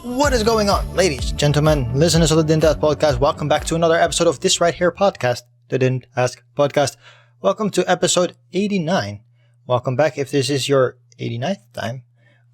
What is going on, ladies, gentlemen, listeners of the Didn't Ask Podcast? Welcome back to another episode of this right here podcast, the Didn't Ask Podcast. Welcome to episode 89. Welcome back if this is your 89th time,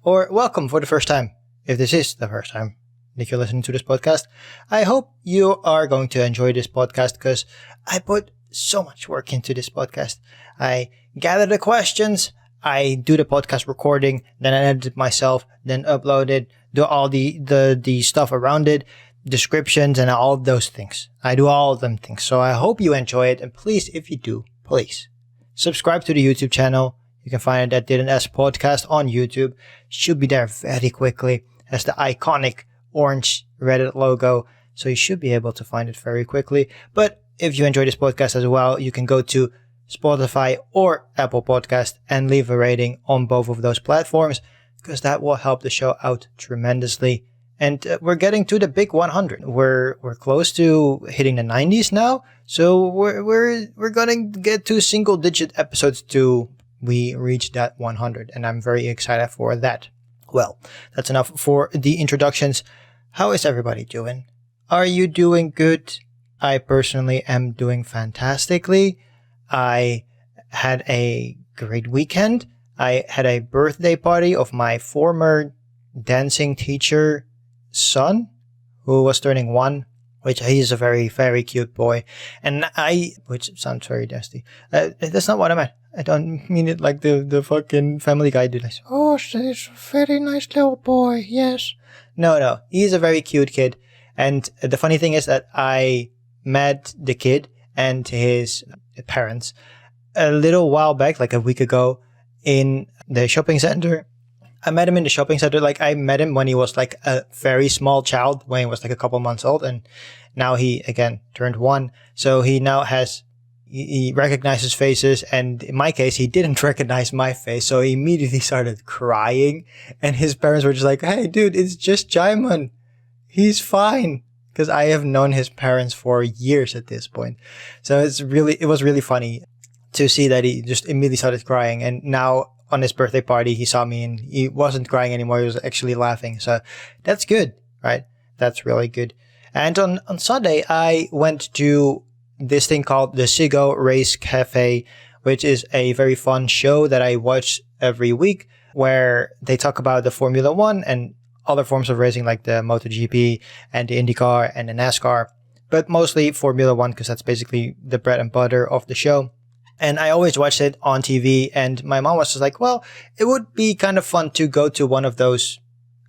or welcome for the first time if this is the first time that you're listening to this podcast. I hope you are going to enjoy this podcast because I put so much work into this podcast. I gather the questions, I do the podcast recording, then I edit it myself, then upload it, do all the stuff around it, descriptions and all of those things. I do all of them things. So I hope you enjoy it. And please, if you do, please subscribe to the YouTube channel. You can find it at Didn't Ask Podcast on YouTube. Should be there very quickly. Has the iconic orange Reddit logo. So you should be able to find it very quickly. But if you enjoy this podcast as well, you can go to Spotify or Apple Podcast and leave a rating on both of those platforms, because that will help the show out tremendously. And we're getting to the big 100. We're close to hitting the 90s now, so we're going to get to single digit episodes till we reach that 100, and I'm very excited for that. Well, that's enough for the introductions. How is everybody doing? Are you doing good? I personally am doing fantastically. I had a great weekend. I had a birthday party of my former dancing teacher son, who was turning 1, which he's a very, very cute boy. And which sounds very nasty. That's not what I meant. I don't mean it like the fucking Family Guy did. Oh, he's a very nice little boy, yes. No, he's a very cute kid. And the funny thing is that I met the kid and his parents a little while back, like a week ago, in the shopping center. I met him in the shopping center. Like, I met him when he was like a very small child, when he was like a couple months old, and now he again turned 1. So he now he recognizes faces, and in my case, he didn't recognize my face, so he immediately started crying, and his parents were just like, "Hey dude, it's just Djimon. He's fine." Because I have known his parents for years at this point. So it was really funny to see that he just immediately started crying. And now on his birthday party, he saw me and he wasn't crying anymore. He was actually laughing. So that's good, right? That's really good. And on Sunday, I went to this thing called the Sigo Race Cafe, which is a very fun show that I watch every week, where they talk about the Formula One and other forms of racing like the MotoGP and the IndyCar and the NASCAR, but mostly Formula One, because that's basically the bread and butter of the show. And I always watched it on TV, and my mom was just like, well, it would be kind of fun to go to one of those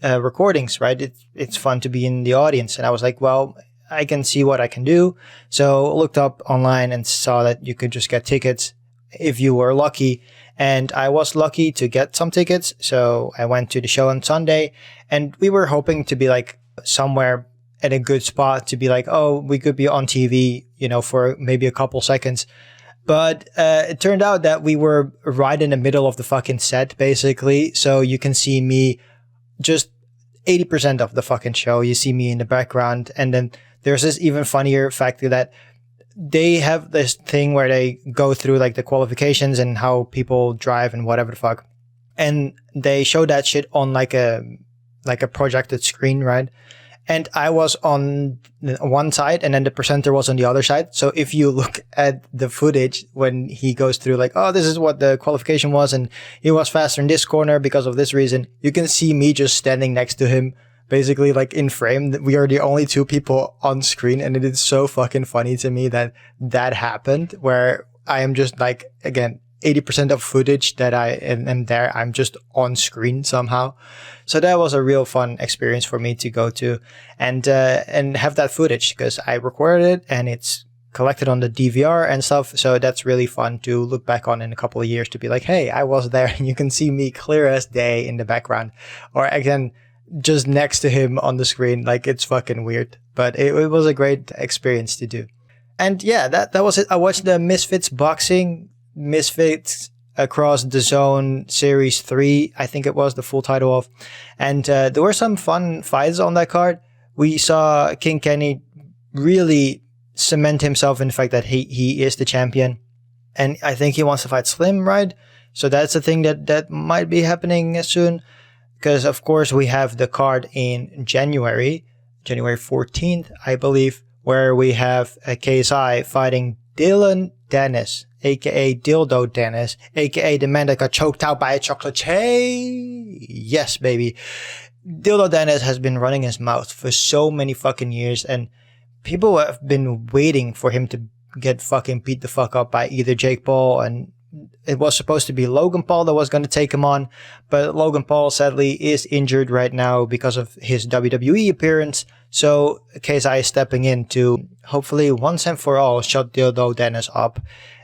recordings, right? It's fun to be in the audience. And I was like, well, I can see what I can do. So I looked up online and saw that you could just get tickets if you were lucky. And I was lucky to get some tickets. So I went to the show on Sunday, and we were hoping to be like somewhere at a good spot to be like, oh, we could be on TV, for maybe a couple seconds. But it turned out that we were right in the middle of the fucking set, basically. So you can see me just 80% of the fucking show. You see me in the background. And then there's this even funnier factor that they have this thing where they go through like the qualifications and how people drive and whatever the fuck. And they show that shit on like a projected screen, right? And I was on one side and then the presenter was on the other side. So if you look at the footage when he goes through like, oh, this is what the qualification was and he was faster in this corner because of this reason, you can see me just standing next to him, basically like in frame. We are the only 2 people on screen, and it is so fucking funny to me that happened, where I am just like, again, 80% of footage that I am there, I'm just on screen somehow. So that was a real fun experience for me to go to and have that footage, because I recorded it and it's collected on the DVR and stuff. So that's really fun to look back on in a couple of years to be like, hey, I was there, and you can see me clear as day in the background, or again, just next to him on the screen. Like, it's fucking weird, but it was a great experience to do. And yeah, that was it. I watched the Misfits Across the Zone Series 3, I think it was the full title of. And there were some fun fights on that card. We saw King Kenny really cement himself in the fact that he is the champion. And I think he wants to fight Slim, right? So that's a thing that might be happening soon. Because, of course, we have the card in January 14th, I believe, where we have a KSI fighting Dylan Dennis, aka Dildo Dennis, aka the man that got choked out by a chocolate chip. Yes, baby. Dildo Dennis has been running his mouth for so many fucking years, and people have been waiting for him to get fucking beat the fuck up by either Jake Paul, and it was supposed to be Logan Paul that was going to take him on, but Logan Paul sadly is injured right now because of his WWE appearance. So KSI is stepping in to hopefully once and for all shut Dildo Dennis up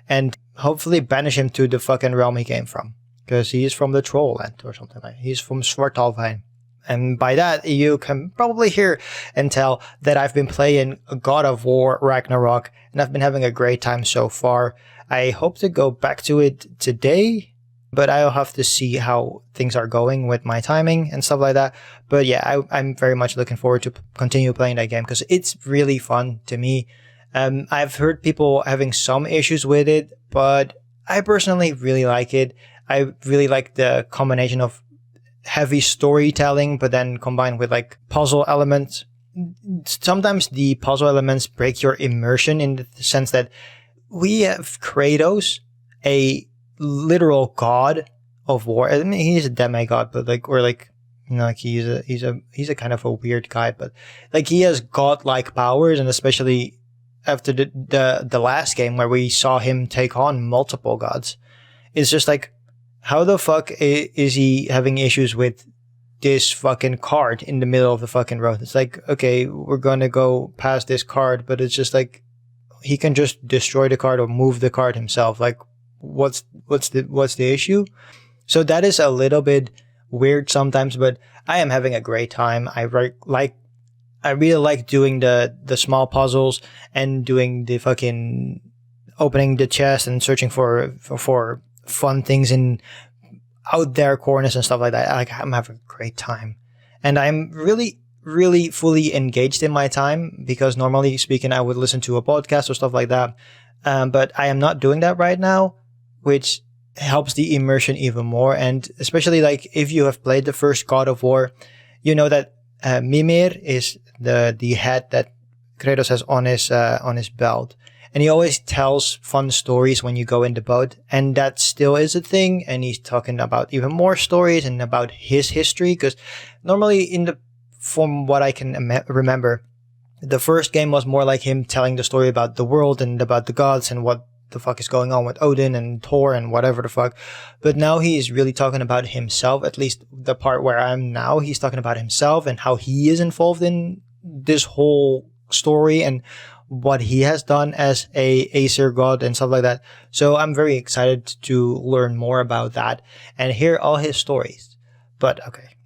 and hopefully banish him to the fucking realm he came from. Because he is from the Troll Land or something like that. He's from Svartalfheim. And by that, you can probably hear and tell that I've been playing God of War Ragnarok, and I've been having a great time so far. I hope to go back to it today, but I'll have to see how things are going with my timing and stuff like that. But yeah, I'm very much looking forward to continue playing that game because it's really fun to me. I've heard people having some issues with it, but I personally really like it. I really like the combination of heavy storytelling, but then combined with like puzzle elements. Sometimes the puzzle elements break your immersion in the sense that we have Kratos, a literal god of war. I mean, he's a demigod, but he's a kind of a weird guy, but like he has godlike powers, and especially after the last game where we saw him take on multiple gods, it's just like, how the fuck is he having issues with this fucking card in the middle of the fucking road? It's like, okay, we're gonna go past this card, but it's just like, he can just destroy the card or move the card himself. Like, what's the issue? So that is a little bit weird sometimes, but I am having a great time. I really like doing the small puzzles and doing the fucking opening the chest and searching for fun things in out there corners and stuff like that. Like, I'm having a great time, and I'm really fully engaged in my time, because normally speaking I would listen to a podcast or stuff like that, but I am not doing that right now, which helps the immersion even more. And especially like if you have played the first God of War, you know that Mimir is the head that Kratos has on his belt. And he always tells fun stories when you go in the boat. And that still is a thing. And he's talking about even more stories and about his history. Because normally from what I can remember, the first game was more like him telling the story about the world and about the gods and what the fuck is going on with Odin and Thor and whatever the fuck. But now he is really talking about himself, at least the part where I'm now. He's talking about himself and how he is involved in this whole story and what he has done as a Aesir god and stuff like that. So I'm very excited to learn more about that and hear all his stories. But okay,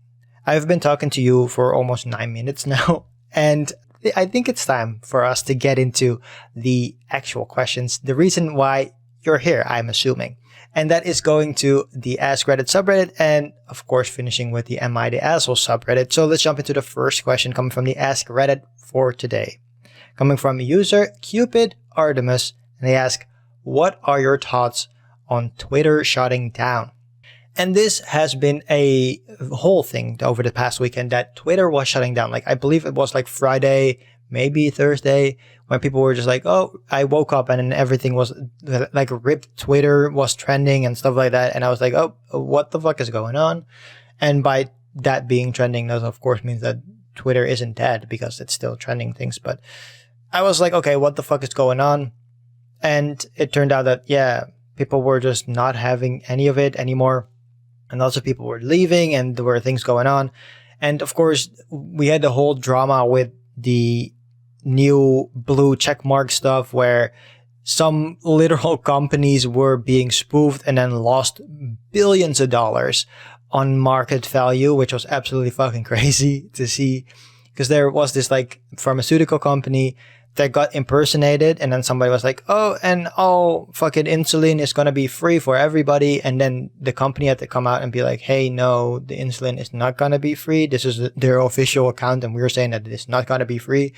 I've been talking to you for almost 9 minutes now, and I think it's time for us to get into the actual questions. The reason why you're here, I'm assuming. And that is going to the Ask Reddit subreddit and, of course, finishing with the Am I the Asshole subreddit. So let's jump into the first question coming from the Ask Reddit for today. Coming from user Cupid Artemis, and they ask, what are your thoughts on Twitter shutting down? And this has been a whole thing over the past weekend that Twitter was shutting down. Like, I believe it was like Friday, maybe Thursday, when people were just like, oh, I woke up and then everything was like ripped Twitter was trending and stuff like that. And I was like, oh, what the fuck is going on? And by that being trending, that of course means that Twitter isn't dead because it's still trending things. But I was like, okay, what the fuck is going on? And it turned out that, yeah, people were just not having any of it anymore. And lots of people were leaving and there were things going on. And of course, we had the whole drama with the new blue checkmark stuff where some literal companies were being spoofed and then lost billions of dollars on market value, which was absolutely fucking crazy to see. Because there was this like pharmaceutical company that got impersonated, and then somebody was like, oh, and all fucking insulin is going to be free for everybody. And then the company had to come out and be like, hey, no, the insulin is not going to be free. This is their official account, and we're saying that it's not going to be free.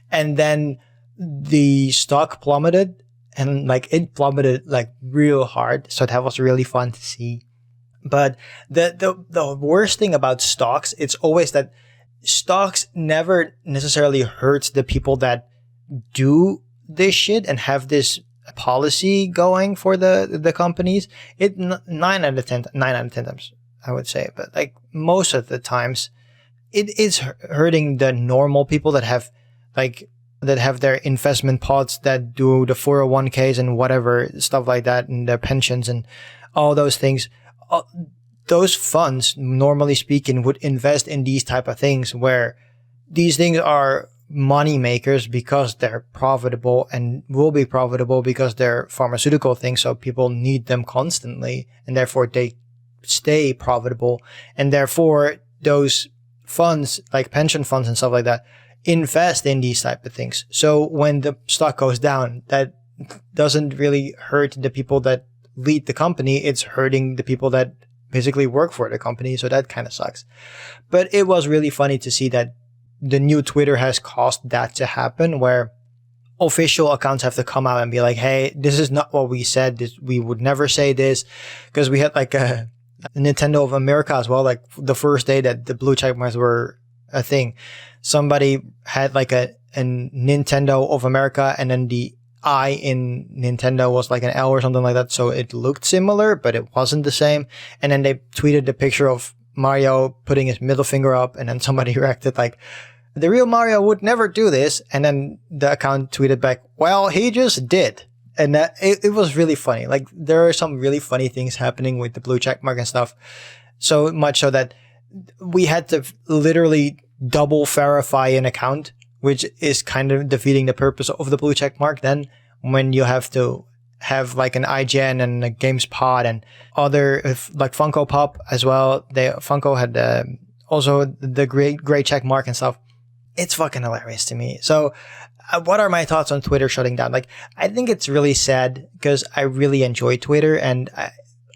And then the stock plummeted, and like it plummeted like real hard. So that was really fun to see. But the worst thing about stocks, it's always that stocks never necessarily hurts the people that do this shit and have this policy going for the companies. It 9 out of 10 times, I would say, but like most of the times it is hurting the normal people that have their investment pots, that do the 401ks and whatever stuff like that, and their pensions and all those things. Those funds, normally speaking, would invest in these type of things, where these things are money makers because they're profitable and will be profitable because they're pharmaceutical things. So people need them constantly, and therefore they stay profitable. And therefore those funds, like pension funds and stuff like that, invest in these type of things. So when the stock goes down, that doesn't really hurt the people that lead the company. It's hurting the people that basically work for the company. So that kind of sucks. But it was really funny to see that the new Twitter has caused that to happen, where official accounts have to come out and be like, hey, this is not what we said. We would never say this. Because we had like a Nintendo of America as well. Like the first day that the blue check marks were a thing, somebody had like a Nintendo of America, and then the I in Nintendo was like an L or something like that. So it looked similar, but it wasn't the same. And then they tweeted the picture of Mario putting his middle finger up, and then somebody reacted like, the real Mario would never do this. And then the account tweeted back, well, he just did. And it was really funny. Like, there are some really funny things happening with the blue check mark and stuff. So much so that we had to literally double verify an account, which is kind of defeating the purpose of the blue check mark then, when you have to have like an IGN and a GameSpot and other, like Funko Pop as well. Funko had also the gray check mark and stuff. It's fucking hilarious to me. So what are my thoughts on Twitter shutting down? Like, I think it's really sad because I really enjoy Twitter, and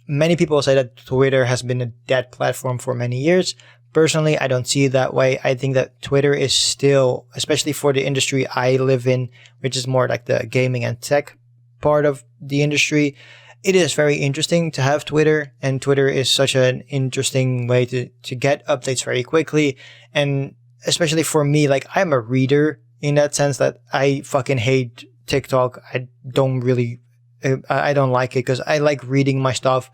many people say that Twitter has been a dead platform for many years. Personally, I don't see it that way. I think that Twitter is still, especially for the industry I live in, which is more like the gaming and tech part of the industry, it is very interesting to have Twitter, and Twitter is such an interesting way to get updates very quickly. And especially for me, like, I'm a reader in that sense that I fucking hate TikTok. I don't like it because I like reading my stuff.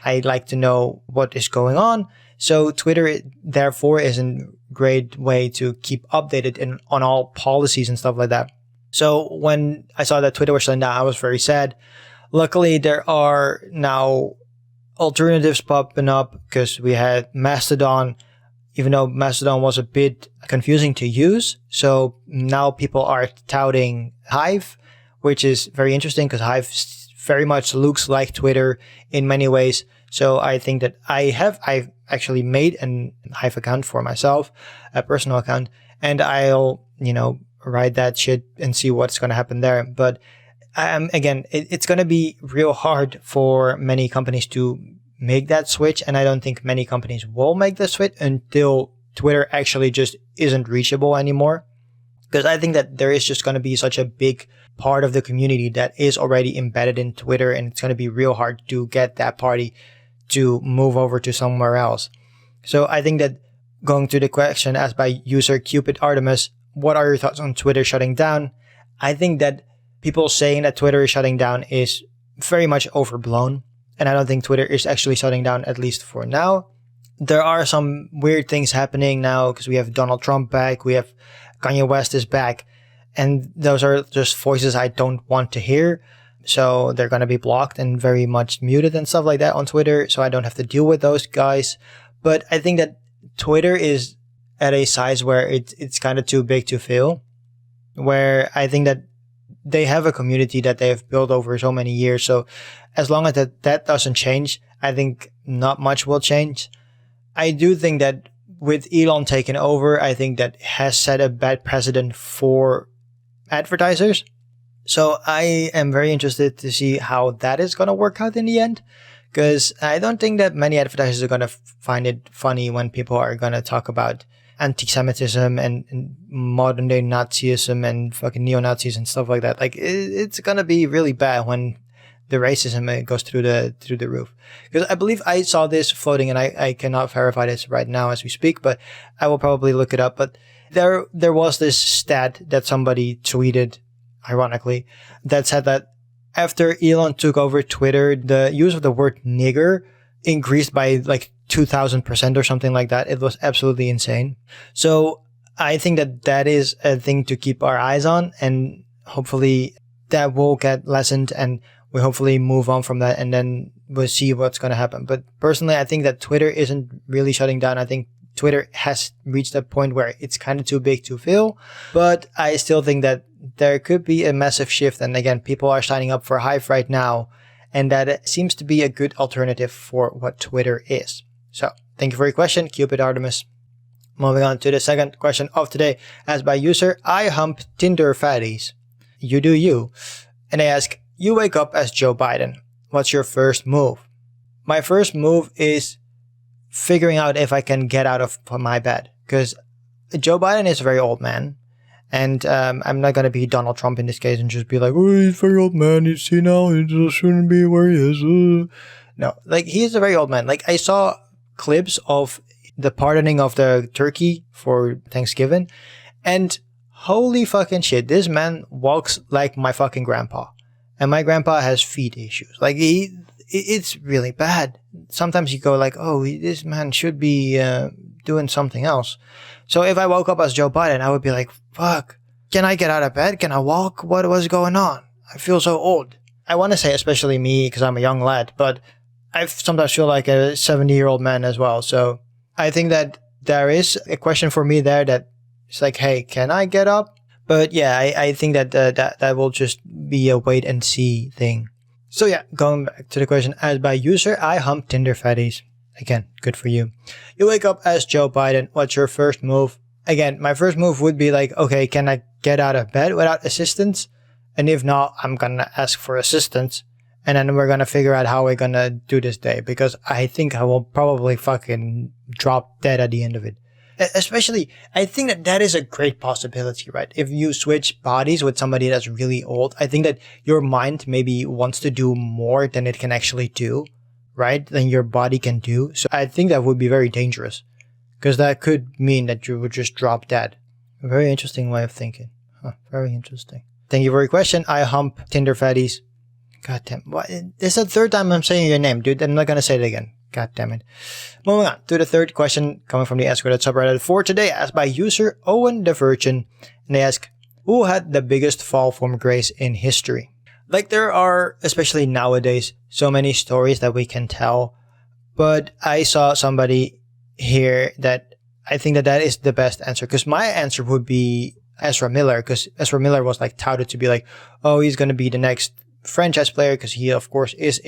I like to know what is going on. So Twitter, therefore, is a great way to keep updated on all policies and stuff like that. So when I saw that Twitter was shutting down, I was very sad. Luckily, there are now alternatives popping up, because we had Mastodon, even though Mastodon was a bit confusing to use. So now people are touting Hive, which is very interesting because Hive very much looks like Twitter in many ways. So I think that I've actually made an Hive account for myself, a personal account, and I'll, ride that shit and see what's going to happen there. But again, it's going to be real hard for many companies to make that switch. And I don't think many companies will make the switch until Twitter actually just isn't reachable anymore. Because I think that there is just going to be such a big part of the community that is already embedded in Twitter, and it's going to be real hard to get that party to move over to somewhere else. So I think that, going to the question asked by user Cupid Artemis, what are your thoughts on Twitter shutting down? I think that people saying that Twitter is shutting down is very much overblown. And I don't think Twitter is actually shutting down, at least for now. There are some weird things happening now because we have Donald Trump back. We have Kanye West is back. And those are just voices I don't want to hear. So they're going to be blocked and very much muted and stuff like that on Twitter. So I don't have to deal with those guys. But I think that Twitter is at a size where it's kind of too big to fail. Where I think that they have a community that they have built over so many years. So as long as that doesn't change, I think not much will change. I do think that with Elon taking over, I think that has set a bad precedent for advertisers. So I am very interested to see how that is going to work out in the end. Because I don't think that many advertisers are going to find it funny when people are going to talk about anti-Semitism and modern day Nazism and fucking neo-Nazis and stuff like that. Like, it's going to be really bad when the racism goes through the roof. Because I believe I saw this floating, and I cannot verify this right now as we speak, but I will probably look it up. But there was this stat that somebody tweeted, ironically, that said that after Elon took over Twitter, the use of the word nigger increased by like 2,000% or something like that. It was absolutely insane. So I think that is a thing to keep our eyes on, and hopefully that will get lessened, and we hopefully move on from that, and then we'll see what's going to happen. But personally, I think that Twitter isn't really shutting down. I think Twitter has reached a point where it's kind of too big to fail, but I still think that there could be a massive shift. And again, people are signing up for Hive right now, and that it seems to be a good alternative for what Twitter is. So thank you for your question, Cupid Artemis. Moving on to the second question of today, asked by user I Hump Tinder Fatties. You do you. And they ask, you wake up as Joe Biden. What's your first move? My first move is figuring out if I can get out of my bed. Because Joe Biden is a very old man. And I'm not going to be Donald Trump in this case and just be like, oh, he's a very old man. He's senile. He shouldn't be where he is. No, like, he's a very old man. Like, I saw clips of the pardoning of the turkey for Thanksgiving. And holy fucking shit, this man walks like my fucking grandpa. And my grandpa has feet issues. Like, it's really bad. Sometimes you go like, oh, this man should be doing something else. So if I woke up as Joe Biden, I would be like, fuck, can I get out of bed? Can I walk? What was going on? I feel so old. I want to say especially me because I'm a young lad, but I sometimes feel like a 70-year-old man as well. So I think that there is a question for me there that it's like, hey, can I get up? But yeah, I think that that will just be a wait and see thing. So yeah, going back to the question asked by user I Hump Tinder Fatties. Again, good for you. You wake up as Joe Biden. What's your first move? Again, my first move would be like, okay, can I get out of bed without assistance? And if not, I'm going to ask for assistance. And then we're going to figure out how we're going to do this day. Because I think I will probably fucking drop dead at the end of it. Especially, I think that is a great possibility, right? If you switch bodies with somebody that's really old, I think that your mind maybe wants to do more than it can actually do. Right? Than your body can do. So I think that would be very dangerous. Because that could mean that you would just drop dead. A very interesting way of thinking. Huh, very interesting. Thank you for your question. I Hump Tinder Fatties. God damn. What? This is the third time I'm saying your name, dude. I'm not going to say it again. God damn it. Moving on to the third question coming from the Ask Reddit subreddit for today, asked by user Owen the Virgin. And they ask, who had the biggest fall from grace in history? Like, there are, especially nowadays, so many stories that we can tell. But I saw somebody here that I think that is the best answer. Because my answer would be Ezra Miller. Because Ezra Miller was like touted to be like, oh, he's going to be the next franchise player. Because he, of course, he's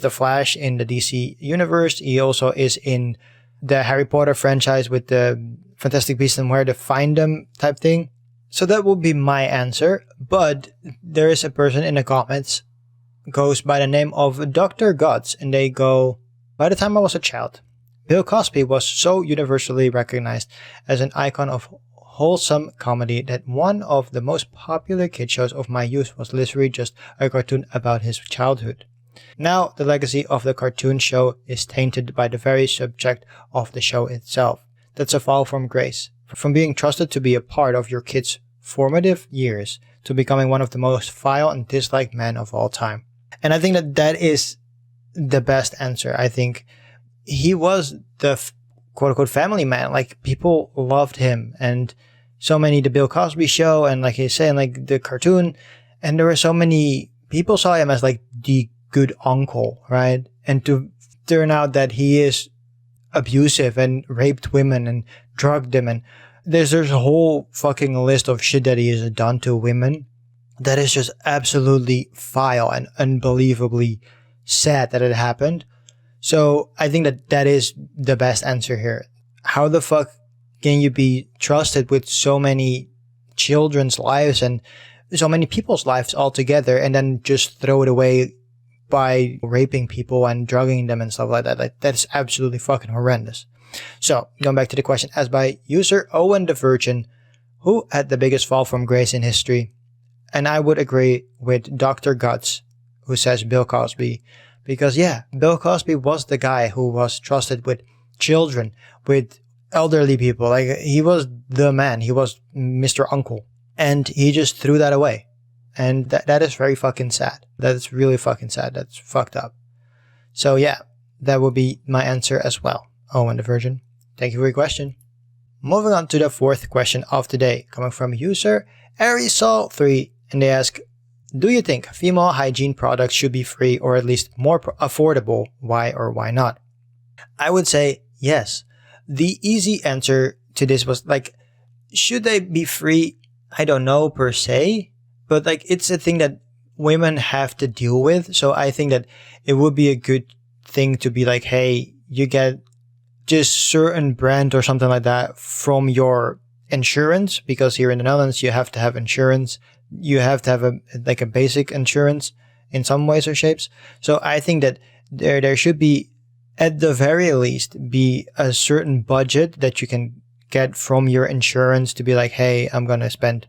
the Flash in the DC universe. He also is in the Harry Potter franchise with the Fantastic Beasts and Where to Find Them type thing. So that would be my answer, but there is a person in the comments goes by the name of Dr. Guts, and they go, by the time I was a child, Bill Cosby was so universally recognized as an icon of wholesome comedy that one of the most popular kid shows of my youth was literally just a cartoon about his childhood. Now, the legacy of the cartoon show is tainted by the very subject of the show itself. That's a fall from grace. From being trusted to be a part of your kid's formative years to becoming one of the most vile and disliked men of all time. And I think that is the best answer. I think he was the quote-unquote family man. Like, people loved him. And so many, the Bill Cosby show, and like he's saying, like the cartoon. And there were so many people saw him as like the good uncle, right? And to turn out that he is abusive and raped women and drugged them, and there's a whole fucking list of shit that he has done to women that is just absolutely vile and unbelievably sad that it happened. So I think that is the best answer here. How the fuck can you be trusted with so many children's lives and so many people's lives altogether and then just throw it away by raping people and drugging them and stuff like that? Like, that is absolutely fucking horrendous. So, going back to the question asked by user Owen the Virgin, who had the biggest fall from grace in history? And I would agree with Dr. Guts, who says Bill Cosby. Because yeah, Bill Cosby was the guy who was trusted with children, with elderly people. Like, he was the man. He was Mr. Uncle. And he just threw that away. And that is very fucking sad. That is really fucking sad. That's fucked up. So yeah, that would be my answer as well. Owen the Virgin. Thank you for your question. Moving on to the fourth question of the day, coming from user Arisol3, and they ask, do you think female hygiene products should be free or at least more affordable? Why or why not? I would say yes. The easy answer to this was like, should they be free? I don't know per se, but like, it's a thing that women have to deal with. So I think that it would be a good thing to be like, hey, you get just certain brand or something like that from your insurance, because here in the Netherlands, you have to have insurance. You have to have a basic insurance in some ways or shapes. So I think that there should be, at the very least, be a certain budget that you can get from your insurance to be like, hey, I'm going to spend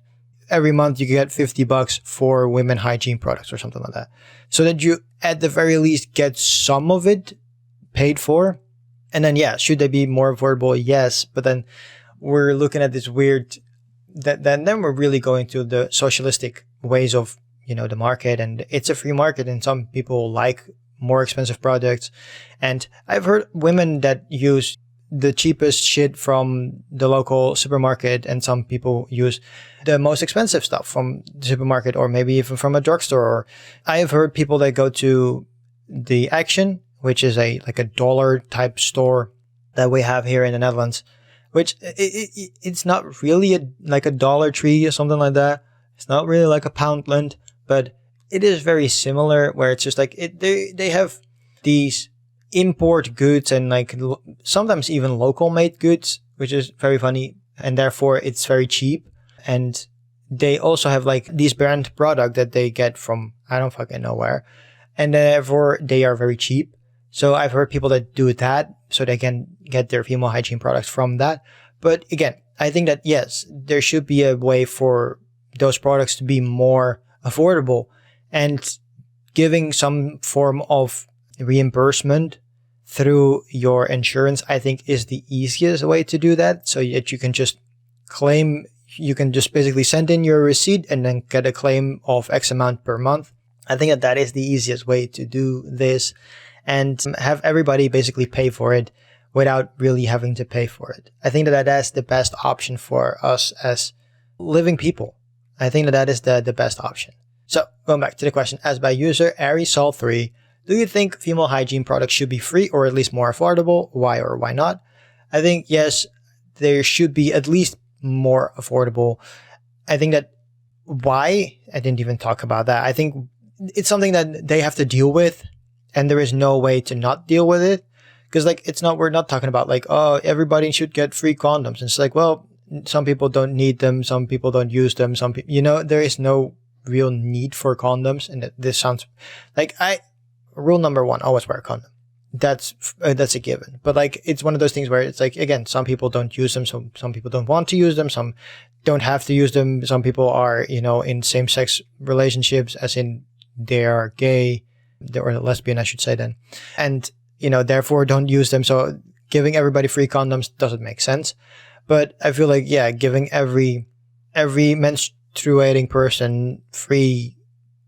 every month, you get $50 for women hygiene products or something like that. So that you, at the very least, get some of it paid for. And then, yeah, should they be more affordable? Yes. But then we're looking at this weird, then we're really going to the socialistic ways of, the market, and it's a free market, and some people like more expensive products. And I've heard women that use the cheapest shit from the local supermarket, and some people use the most expensive stuff from the supermarket, or maybe even from a drugstore. Or I have heard people that go to the Action, which is a dollar type store that we have here in the Netherlands, which it's not really a Dollar Tree or something like that. It's not really like a Poundland, but it is very similar, where it's just like they have these import goods and sometimes even local made goods, which is very funny, and therefore it's very cheap. And they also have these brand product that they get from I don't fucking know where, and therefore they are very cheap. So I've heard people that do that so they can get their female hygiene products from that. But again, I think that yes, there should be a way for those products to be more affordable, and giving some form of reimbursement through your insurance, I think, is the easiest way to do that. So that you can just claim, you can just basically send in your receipt and then get a claim of X amount per month. I think that is the easiest way to do this, and have everybody basically pay for it without really having to pay for it. I think that is the best option for us as living people. I think that is the best option. So going back to the question asked by user Arisol3, do you think female hygiene products should be free or at least more affordable? Why or why not? I think yes, there should be at least more affordable. I think that why? I didn't even talk about that. I think it's something that they have to deal with, and there is no way to not deal with it. Because we're not talking about oh, everybody should get free condoms. And it's well, some people don't need them. Some people don't use them. Some people, there is no real need for condoms. And this sounds rule number one, always wear a condom. That's a given. But it's one of those things where it's again, some people don't use them. Some people don't want to use them. Some don't have to use them. Some people are, in same sex relationships, as in they are gay or lesbian, I should say then. And, therefore don't use them. So giving everybody free condoms doesn't make sense. But I feel giving every menstruating person free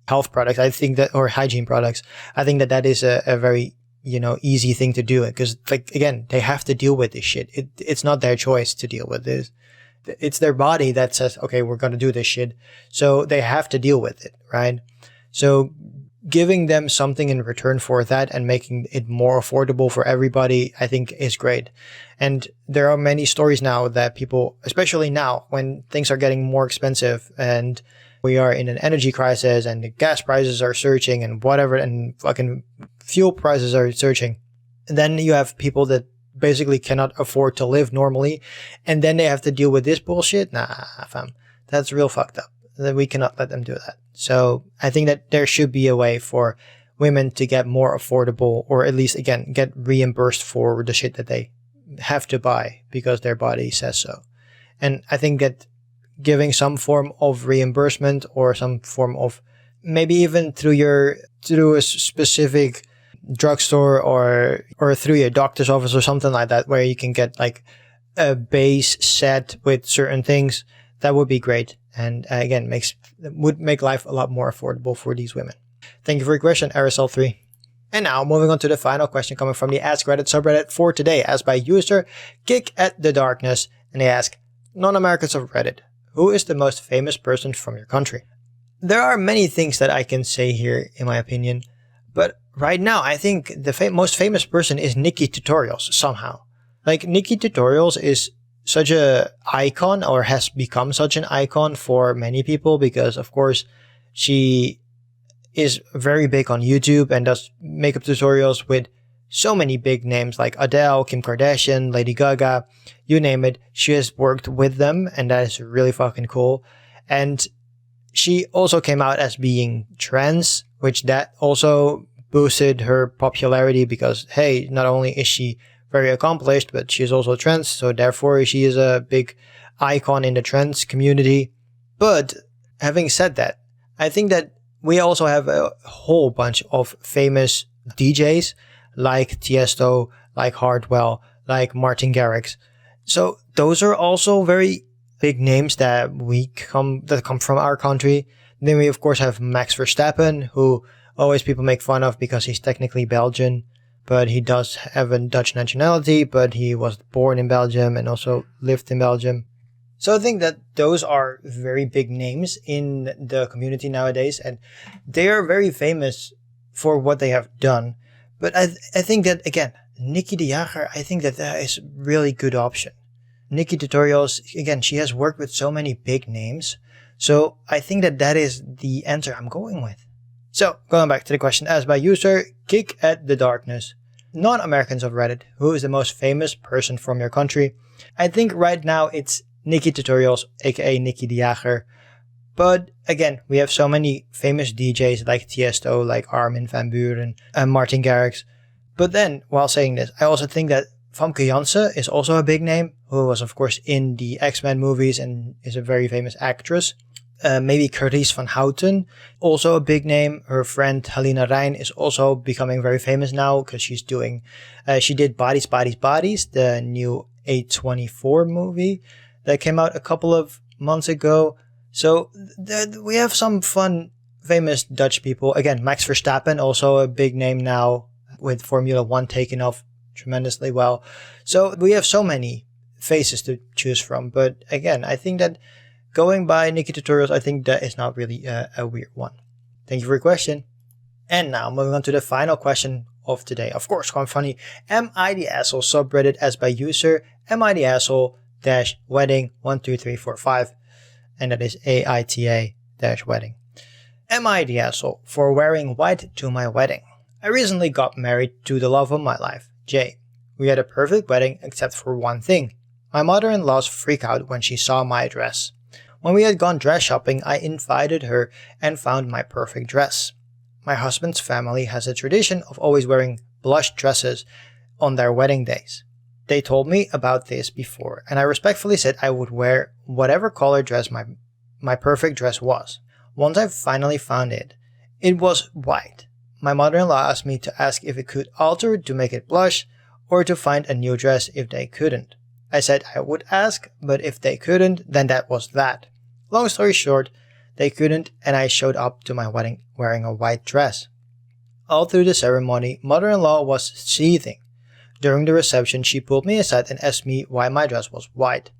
health products, I think that, or hygiene products, I think that is a very, easy thing to do. Because again, they have to deal with this shit. It's not their choice to deal with this. It's their body that says, okay, we're going to do this shit. So they have to deal with it, right? So giving them something in return for that and making it more affordable for everybody, I think is great. And there are many stories now that people, especially now when things are getting more expensive and we are in an energy crisis and the gas prices are surging and whatever, and fucking fuel prices are surging. And then you have people that basically cannot afford to live normally, and then they have to deal with this bullshit. Nah, fam, that's real fucked up. We cannot let them do that. So I think that there should be a way for women to get more affordable, or at least, again, get reimbursed for the shit that they have to buy because their body says so. And I think that giving some form of reimbursement or some form of maybe even through a specific drugstore or through your doctor's office or something like that, where you can get like a base set with certain things. That would be great. And again, would make life a lot more affordable for these women. Thank you for your question, RSL3. And now, moving on to the final question coming from the Ask Reddit subreddit for today, asked by user Kick at the Darkness. And they ask, non-Americans of Reddit, who is the most famous person from your country? There are many things that I can say here, in my opinion. But right now, I think the most famous person is Nikki Tutorials, somehow. Like, Nikki Tutorials is such a icon, or has become such an icon for many people, because, of course, she is very big on YouTube and does makeup tutorials with so many big names like Adele, Kim Kardashian, Lady Gaga, you name it. She has worked with them, and that is really fucking cool. And she also came out as being trans, which that also boosted her popularity, because, hey, not only is she very accomplished, but she's also trans, so therefore she is a big icon in the trans community. But having said that, I think that we also have a whole bunch of famous DJs like Tiesto, like Hardwell, like Martin Garrix. So those are also very big names that come from our country. Then we of course have Max Verstappen, who always people make fun of because he's technically Belgian, but he does have a Dutch nationality, but he was born in Belgium and also lived in Belgium. So I think that those are very big names in the community nowadays, and they are very famous for what they have done. But I think that, again, Nikki de Jager, I think that is a really good option. Nikki Tutorials, again, she has worked with so many big names. So I think that is the answer I'm going with. So, going back to the question asked by user Kick at the Darkness. Non-Americans of Reddit, who is the most famous person from your country? I think right now it's Nikki Tutorials, aka Nikki de Jager. But again, we have so many famous DJs like Tiesto, like Armin van Buuren, and Martin Garrix. But then, while saying this, I also think that Famke Janssen is also a big name, who was of course in the X-Men movies and is a very famous actress. Maybe Carice van Houten, also a big name. Her friend Helena Rijn is also becoming very famous now because she's doing, she did Bodies, Bodies, Bodies, the new A24 movie that came out a couple of months ago. So we have some fun, famous Dutch people. Again, Max Verstappen, also a big name now with Formula One taking off tremendously well. So we have so many faces to choose from. But again, I think that going by Nikki Tutorials, I think that is not really a weird one. Thank you for your question. And now moving on to the final question of today. Of course, quite funny. Am I the asshole subreddit as by user am I the asshole -wedding 12345, and that is AITA-wedding. Am I the asshole for wearing white to my wedding? I recently got married to the love of my life, Jay. We had a perfect wedding except for one thing. My mother-in-law's freak out when she saw my dress. When we had gone dress shopping, I invited her and found my perfect dress. My husband's family has a tradition of always wearing blush dresses on their wedding days. They told me about this before, and I respectfully said I would wear whatever color dress my perfect dress was. Once I finally found it, it was white. My mother-in-law asked me to ask if it could alter to make it blush, or to find a new dress if they couldn't. I said I would ask, but if they couldn't, then that was that. Long story short, they couldn't, and I showed up to my wedding wearing a white dress. All through the ceremony, mother-in-law was seething. During the reception, she pulled me aside and asked me why my dress was white.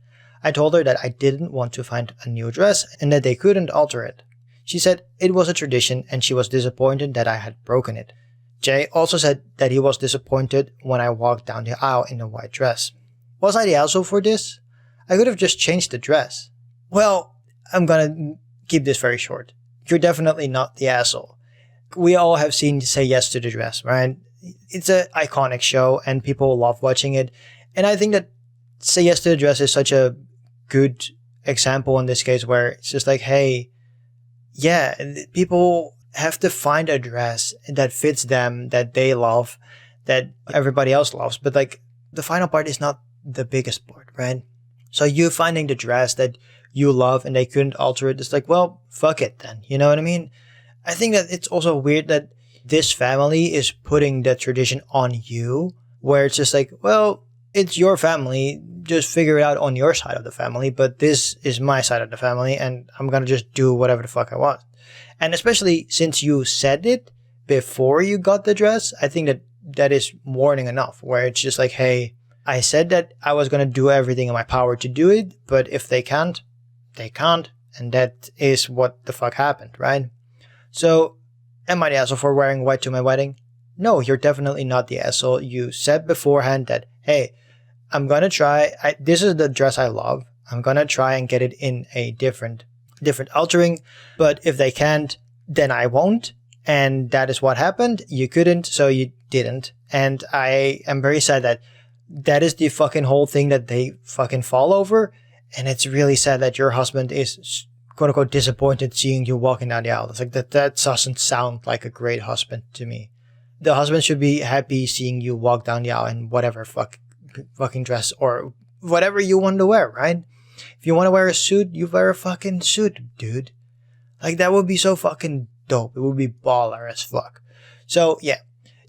I told her that I didn't want to find a new dress and that they couldn't alter it. She said it was a tradition and she was disappointed that I had broken it. Jay also said that he was disappointed when I walked down the aisle in a white dress. Was I the asshole for this? I could have just changed the dress. Well, I'm gonna keep this very short. You're definitely not the asshole. We all have seen Say Yes to the Dress, right? It's an iconic show and people love watching it. And I think that Say Yes to the Dress is such a good example in this case where it's just like, hey, yeah, people have to find a dress that fits them, that they love, that everybody else loves. But like the final part is not the biggest part, right? So you finding the dress that you love and they couldn't alter it, it's like, well, fuck it then. You know what I mean? I think that it's also weird that this family is putting the tradition on you, where it's just like, well, it's your family, just figure it out on your side of the family, but this is my side of the family, and I'm gonna just do whatever the fuck I want. And especially since you said it before you got the dress, I think that is warning enough, where it's just like, hey, I said that I was gonna do everything in my power to do it, but if they can't, they can't, and that is what the fuck happened, right? So, am I the asshole for wearing white to my wedding? No, you're definitely not the asshole. You said beforehand that, hey, I'm gonna try, this is the dress I love, I'm gonna try and get it in a different altering, but if they can't, then I won't, and that is what happened. You couldn't, so you didn't, and I am very sad that is the fucking whole thing that they fucking fall over, and it's really sad that your husband is quote unquote disappointed seeing you walking down the aisle. It's like that doesn't sound like a great husband to me. The husband should be happy seeing you walk down the aisle in whatever fucking dress or whatever you want to wear, right? If you want to wear a suit, you wear a fucking suit, dude. Like, that would be so fucking dope. It would be baller as fuck. So, yeah.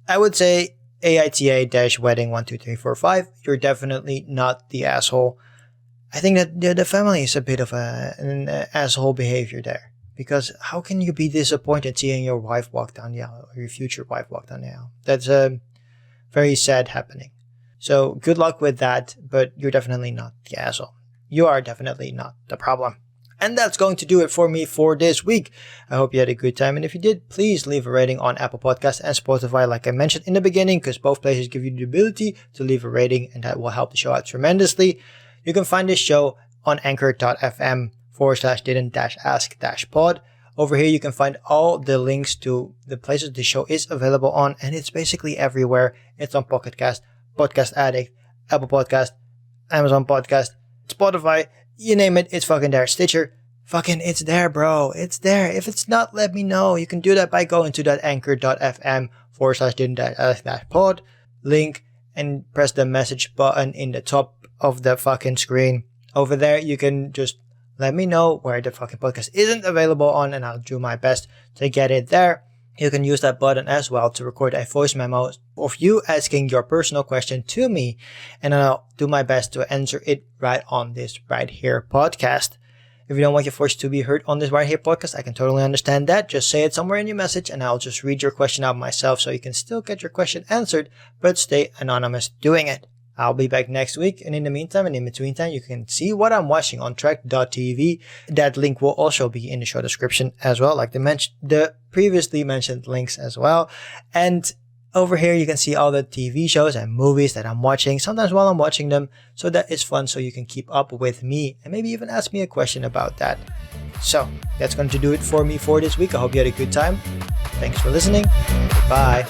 I would say AITA-wedding12345, you're definitely not the asshole. I think that the family is a bit of an asshole behavior there. Because how can you be disappointed seeing your wife walk down the aisle, or your future wife walk down the aisle? That's a very sad happening. So good luck with that, but you're definitely not the asshole. You are definitely not the problem. And that's going to do it for me for this week. I hope you had a good time, and if you did, please leave a rating on Apple Podcasts and Spotify like I mentioned in the beginning, because both places give you the ability to leave a rating, and that will help the show out tremendously. You can find this show on anchor.fm/didn't-ask-pod. Over here you can find all the links to the places the show is available on, and it's basically everywhere. It's on Pocket Cast, Podcast Addict, Apple Podcast, Amazon Podcast, Spotify, you name it, it's fucking there. Stitcher, fucking it's there, bro. It's there. If it's not, let me know. You can do that by going to that anchor.fm/didn't-ask-pod link and press the message button in the top of the fucking screen. Over there, you can just let me know where the fucking podcast isn't available on, and I'll do my best to get it there. You can use that button as well to record a voice memo of you asking your personal question to me, and I'll do my best to answer it right on this right here podcast. If you don't want your voice to be heard on this right here podcast, I can totally understand that. Just say it somewhere in your message, and I'll just read your question out myself so you can still get your question answered, but stay anonymous doing it. I'll be back next week, and in the meantime and in between time, you can see what I'm watching on Trek.tv. That link will also be in the show description as well, like the previously mentioned links as well. And over here, you can see all the TV shows and movies that I'm watching, sometimes while I'm watching them. So that is fun, so you can keep up with me and maybe even ask me a question about that. So that's going to do it for me for this week. I hope you had a good time. Thanks for listening. Bye.